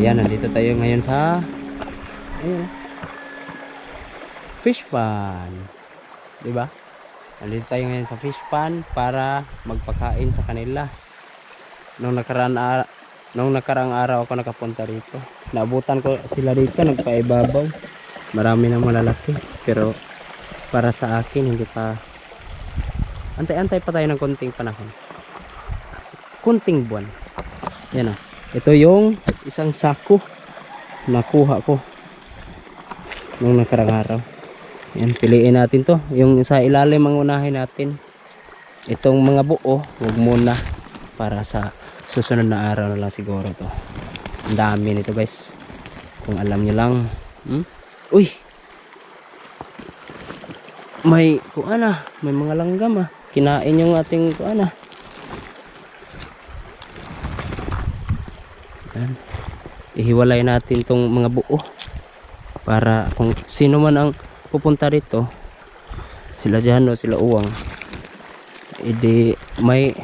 Ayan, nandito tayo ngayon sa ayun, fish pond. 'Di ba? Nandito tayo ngayon sa fish pond para magpakain sa kanila. Nung nakaraang araw ako nakapunta rito. Naabutan ko sila dito, nagpaibabaw. Marami nang malalaki, pero para sa akin hindi pa. Antay-antay pa tayo ng konting panahon. Konting buwan. Yan oh. Ito yung isang sako nakuha ko nung nakaraang araw. Yan, piliin natin to. Yung sa ilalim ang unahin natin. Itong mga buo, huwag muna. Para sa susunod na araw na lang siguro to. Ang dami nito guys. Kung alam nyo lang. Uy! May kuana. May mga langgam ah. Kinain yung ating kuana. Yan. Ihiwalay natin tong mga buo. Para kung sino man ang pupunta rito, sila Jano, sila Uwang, edi may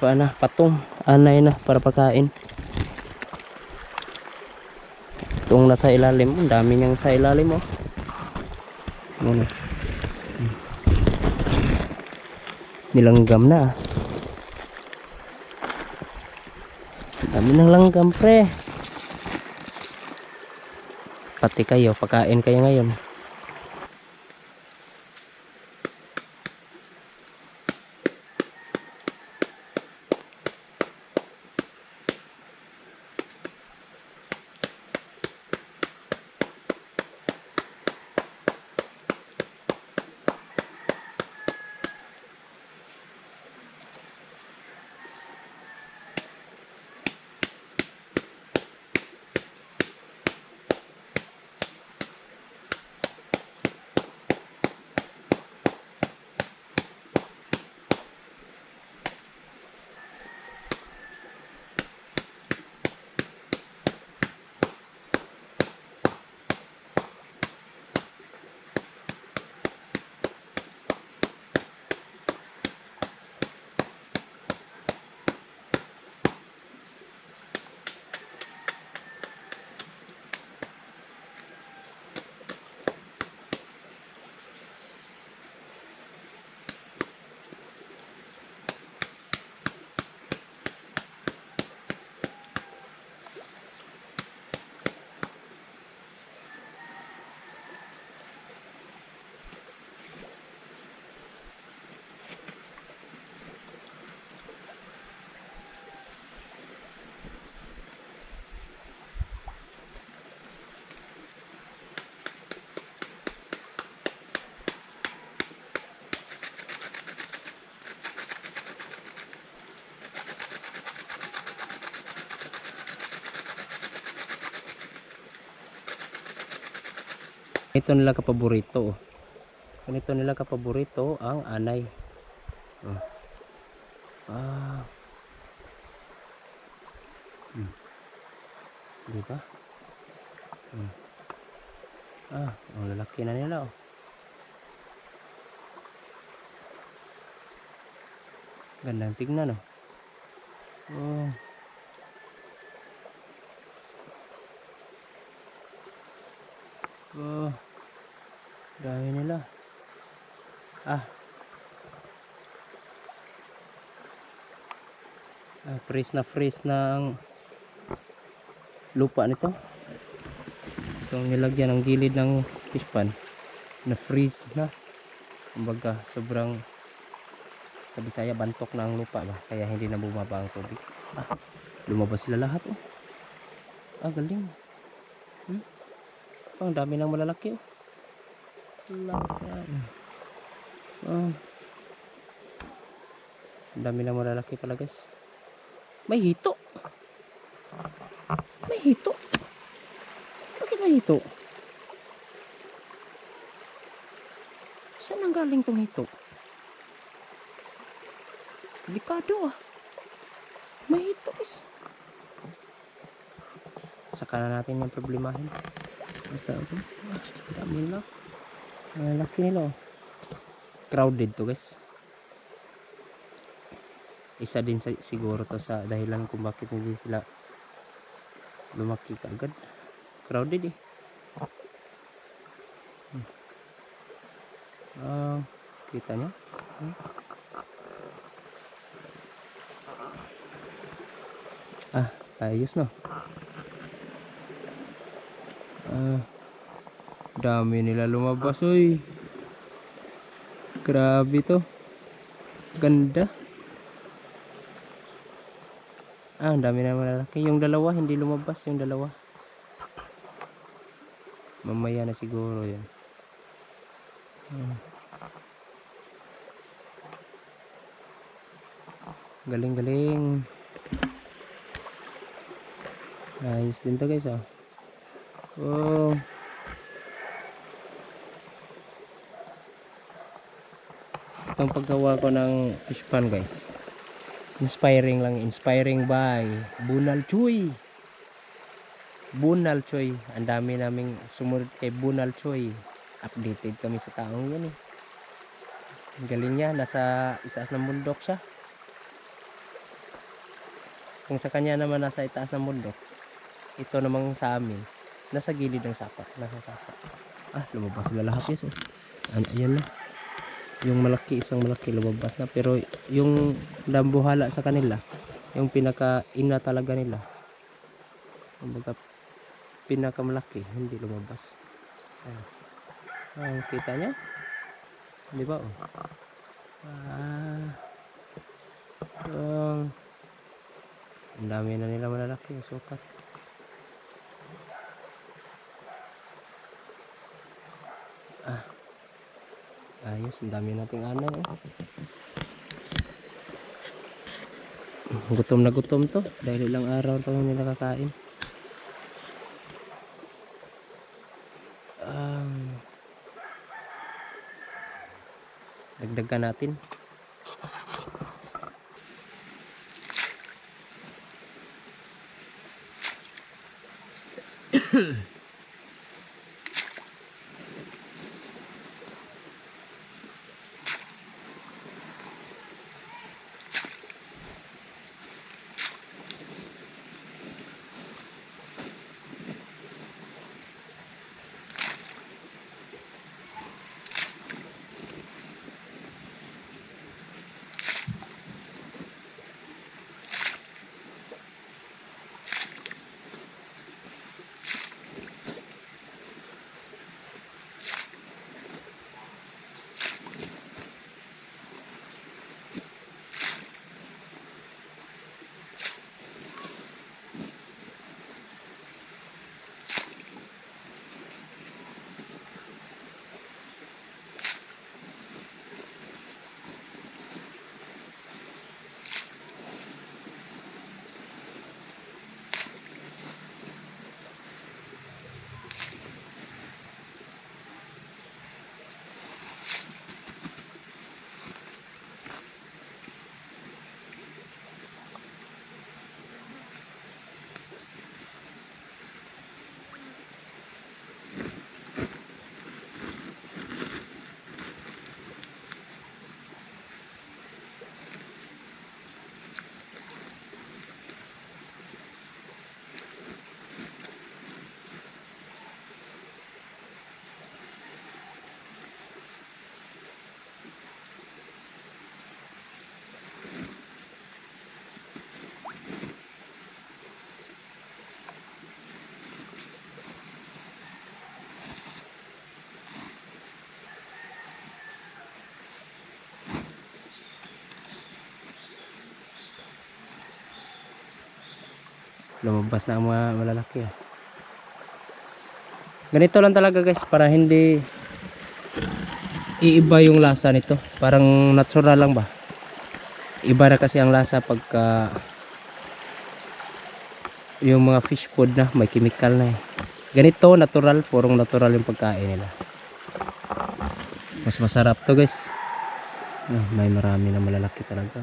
paana, patong anay na para pagkain. Itong nasa ilalim, ang dami niyang sa ilalim oh. Ano? Nilanggam na. Dami ng langgam pre. Pati kayo, pagkain kayo ngayon. Ito nila kapaborito. Ganito nila kapaborito ang anay. Diba? Ang lalaki na nila oh. Gandang tignan oh. Dami nila. Freeze na ang lupa nito. Itong nilagyan ng gilid ng fish pond na freeze na. Kumbaga sobrang sa Bisaya bantok na ang lupa ba, kaya hindi na bumaba ang tubig. Lumabas sila lahat oh. Galing. Ang dami ng malalaki oh. Ang dami ng malalaki pala guys. May hito. Bakit may hito? Saan ang galing tong hito? Delikado ah. May hito guys. Saka na natin yung problemahin. Basta ito. Dami nila. Laki nila oh. Crowded to guys. Isa din siguro to sa dahilan kung bakit hindi sila lumaki ka agad. Crowded eh. Kita nyo? Ayos no. Dami nila lumabas oy. Grabe to. Ganda. Ang dami na malalaki. Yung dalawa hindi lumabas, yung dalawa. Mamaya na siguro yan. Galing. Nice din to guys oh. Oh. Itong paggawa ko ng fish pan guys. Inspiring by Bunal Choy. Ang dami naming sumunod kay Bunal Choy. Updated kami sa taong yan eh. Ang galing niya, nasa itaas ng bundok siya. Kung sa kanya naman nasa itaas ng bundok, ito namang sa amin nasa gilid ng sapat. Lumabas sila lahat yes oh. Ayan na. Yung isang malaki lumabas na, pero yung dambuhala sa kanila, yung pinaka ina talaga nila, kumbaga pinaka malaki, hindi lumabas. Kita nyo? Di ba oh? Ang dami na nila malalaki yung sukat. Ayos, ang dami nating anay oh. Gutom na gutom to dahil ilang araw to hindi nakakain. Dagdagan natin. Lumabas na ang mga malalaki ah. Ganito lang talaga guys, para hindi iiba yung lasa nito. Parang natural lang ba. Iba na kasi ang lasa pagka yung mga fish food na may chemical na eh. Ganito natural, purong natural yung pagkain nila. Mas masarap to guys. May marami na malalaki talaga.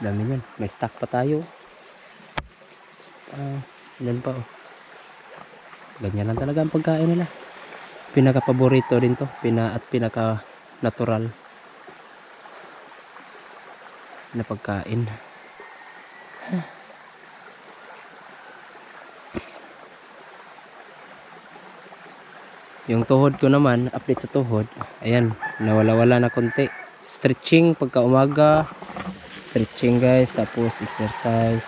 Dami yan. May stock pa tayo. Yan pa oh. Ganyan lang talaga ang pagkain nila. Pinaka paborito din to. Pinaka natural. na pagkain. Yung tuhod ko naman, update sa tuhod. Ayan, nawala-wala na konti. Stretching pagka umaga. Stretching guys, tapos exercise.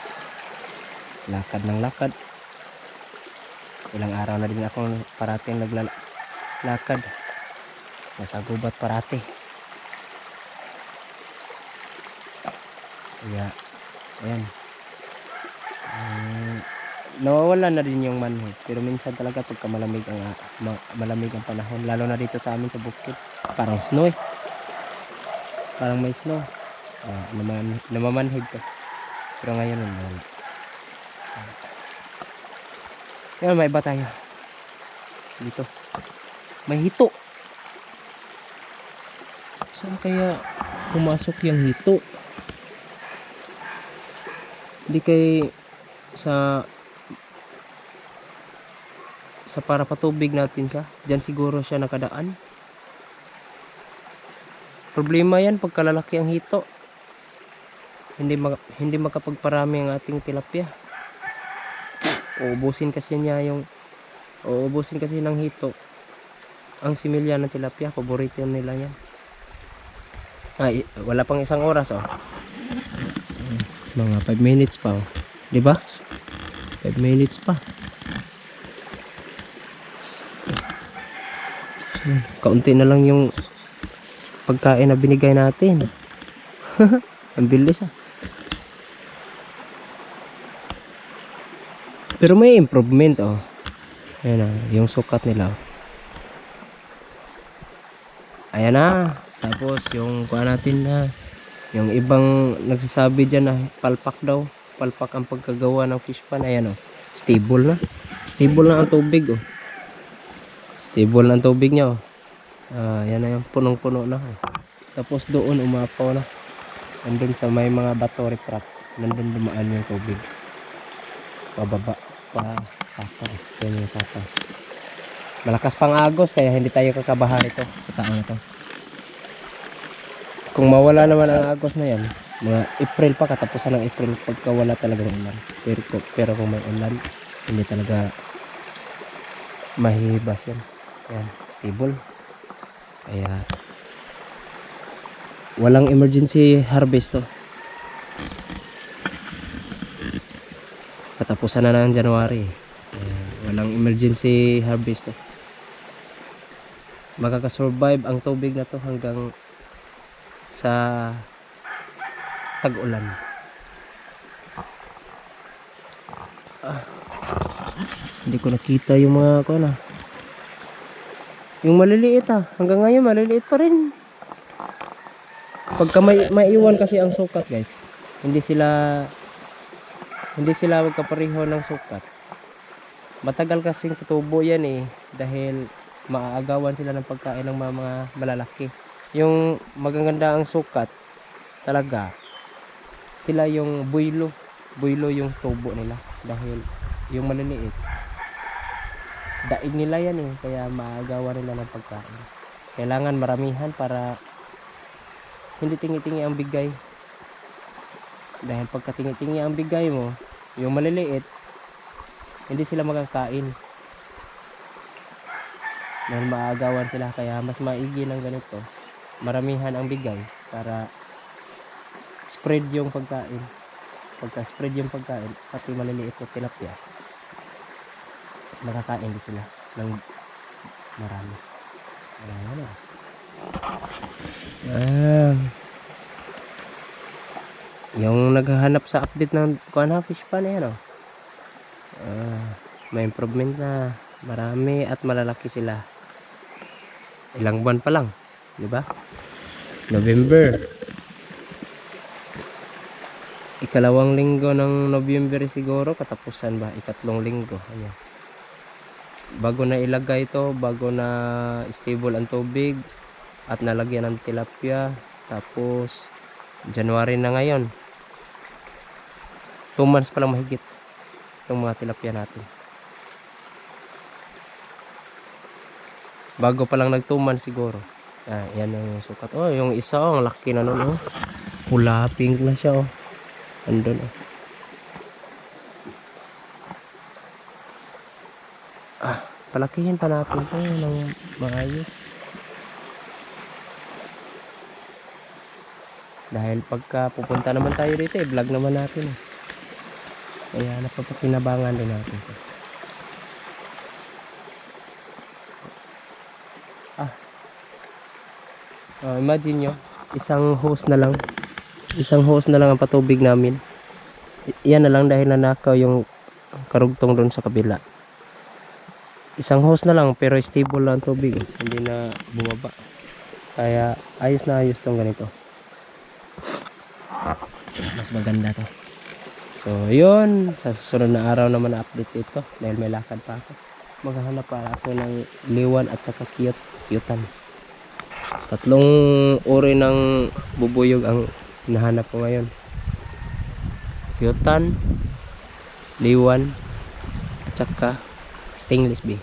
Lakad ng lakad. Ilang araw na din ako parating naglalakad. Nasa gubat parati. Kaya, ayan. Nawawala na din yung manhid, pero minsan talaga pagka malamig ang panahon, lalo na dito sa amin sa bukid, parang snow eh. Parang may snow. Namamanhid ka. Pero ngayon wala. Yan, may iba tayo. Dito. May hito. Saan kaya pumasok yung hito? Hindi kay sa para patubig natin siya. Diyan siguro siya nakadaan. Problema yan pagkalalaki ang hito. Hindi makapagparami ang ating tilapia. Uubusin kasi ng hito ang similya ng tilapia. Paborito nila yan. Ay, wala pang isang oras oh. Mga 5 minutes pa oh. Diba? 5 minutes pa. Kaunti na lang yung pagkain na binigay natin. Ang bilis ah. Pero may improvement oh. Ayan na, yung sukat nila oh. Ayan na. Tapos yung kuha natin na yung ibang nagsasabi dyan na palpak daw. Palpak ang pagkagawa ng fish pan. Ayan oh. Stable na. Stable na ang tubig oh. Stable na ang tubig niya oh. Yan na yung punong-puno na oh. Tapos doon umapaw na. Nandun sa may mga bato riprap. Nandun dumaan yung tubig. Pababa. Pa sapaw. Yan yung sapaw. Malakas pang agos kaya hindi tayo kakabahan ito sa taong ito. Kung mawala naman ang agos na yan, mga April pa, katapusan ng April pagka wala talagang ulan. Pero kung may ulan, hindi talaga mahihibas yan. Yan, stable. Kaya walang emergency harvest to. Katapusan na ng January. Walang emergency harvest to. Makakasurvive ang tubig na to hanggang sa tag-ulan. Hindi ko nakita yung mga yung maliliit hanggang ngayon maliliit pa rin. Pagka maiwan kasi ang sukat guys, hindi sila magkapareho ng sukat. Matagal kasing tutubo yan eh, dahil maaagawan sila ng pagkain ng mga malalaki. Yung magaganda ang sukat talaga, sila yung builo yung tubo nila, dahil yung maliliit daig nila yan eh, kaya maagawan nila ng pagkain. Kailangan maramihan para hindi tingi-tingi ang bigay, dahil pagka tingi-tingi ang bigay mo, yung maliliit hindi sila makakain dahil maagawan sila. Kaya mas maigi ng ganito, maramihan ang bigay para spread yung pagkain. Pagka spread yung pagkain, pati maliliit na tilapia nakakain din sila ng marami. Yung naghahanap sa update ng fish pan yan oh. May improvement na, marami at malalaki sila. Ilang buwan pa lang, di ba? November, ikalawang linggo ng November siguro, katapusan ba, ikatlong linggo. Ayan. Bago na ilagay ito, bago na stable ang tubig at nalagyan ng tilapia. Tapos January na ngayon, 2 months pa lang mahigit itong mga tilapia natin. Bago pa lang nag 2 months siguro. Yan yung sukat. Oh, yung isa ang laki na nun oh. pula, pink na siya oh. Andun oh. Palakihin pa natin ito ng maayos. Dahil pagka pupunta naman tayo dito vlog naman natin kaya napapakinabangan din natin ito. Imagine nyo, isang hose na lang ang patubig namin. Yan na lang dahil nanakaw yung karugtong doon sa kabila. Isang hose na lang pero stable lang ang tubig, hindi na bumaba. Kaya ayos na ayos tong ganito. Mas maganda to. So yun, sa susunod na araw naman na-update ito dahil may lakad pa ako. Maghahanap pa ako ng liwan at saka cute-cutean. 3 uri ng bubuyog ang hinahanap ko ngayon. Cutean, liwan at saka stainless bee.